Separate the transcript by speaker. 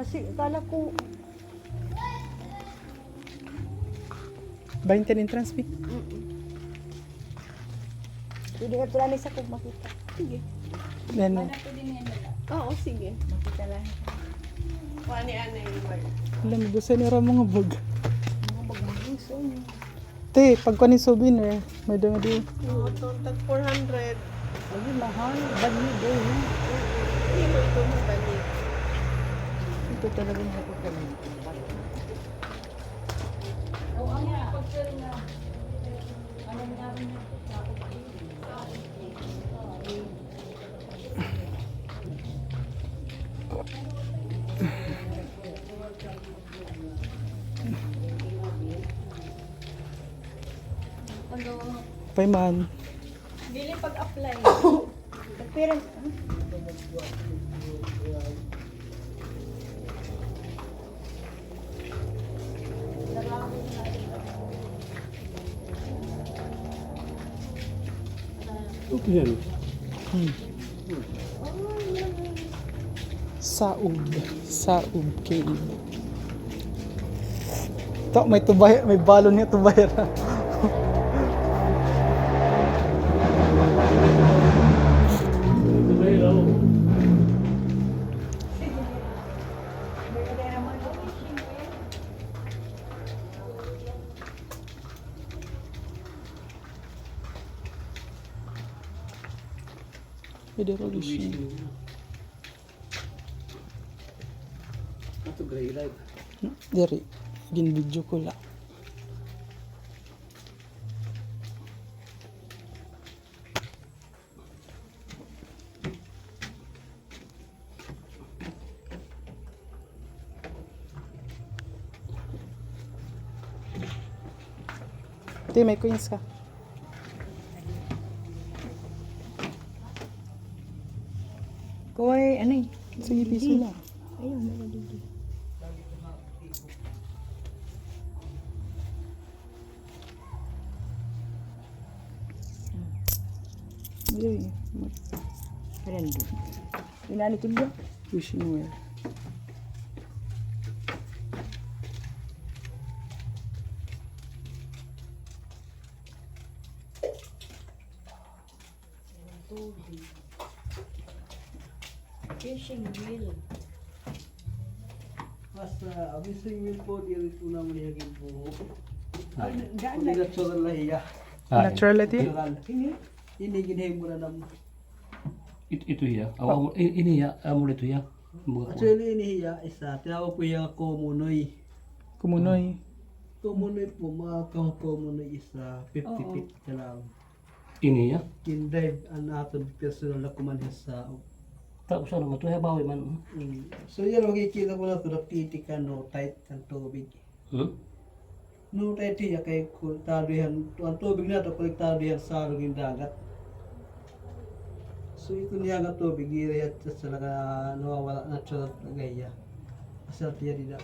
Speaker 1: Kasi akala ko
Speaker 2: 20 ang entrance fee.
Speaker 1: hindi nga tulad sa kung makita. Sige.
Speaker 2: Then,
Speaker 1: Oo, sige. Makita lang. Wani ano yung word.
Speaker 2: alam mo, gusto nila mga bag.
Speaker 1: Mga bagmaguso niyo.
Speaker 2: Te, pag kunin souvenir, may dami di.
Speaker 1: Oo, tag 400. Ay, mahal. Bani doon. Hindi mo ito mo bani. Ito talaga yung ako kami.
Speaker 2: Payman.
Speaker 1: Bili pag-apply. Parents,
Speaker 3: Yan.
Speaker 2: Saub. Saub Cave. Ito, may tubay, may balon niya tubayra. Pwede rin siya.
Speaker 3: Ato gray light.
Speaker 2: Dari, gin-video ko lang. Ate, may coins ka.
Speaker 1: Koy, ano eh?
Speaker 2: Sige, piso lang.
Speaker 1: Ayun, meron dito.
Speaker 2: Dali.
Speaker 1: Meron dito. Inani tulyo?
Speaker 2: Wishing well.
Speaker 1: Fishing wheel.
Speaker 3: Basta, abising yun po, dito na mo niyagin po.
Speaker 1: Daan
Speaker 3: Kung
Speaker 1: na.
Speaker 3: natural na iya.
Speaker 2: Naturality?
Speaker 3: Natural. Ini ginhay mo na naman.
Speaker 4: Ito hiya. Ini hiya. Amo ito hiya.
Speaker 3: Actually, ini iya, isa. Tinawag po yung komunoy.
Speaker 2: Kumunoy.
Speaker 3: Komunoy po, mga komunoy isa. 50-50 ka lang.
Speaker 4: Ini hiya.
Speaker 3: Kindive ang atong personal na kumanha sa
Speaker 4: Tapos ano, matuya bawi man.
Speaker 3: So yan, makikita mo na ito, napitikan, no, tight ang tubig. No, tight yan, kay konektado yan, ang tubig na ito, konektado yan sa luging dagat. So ito niya ang tubig, di yan sa nawawala natural na gaya. Asal tiya di na.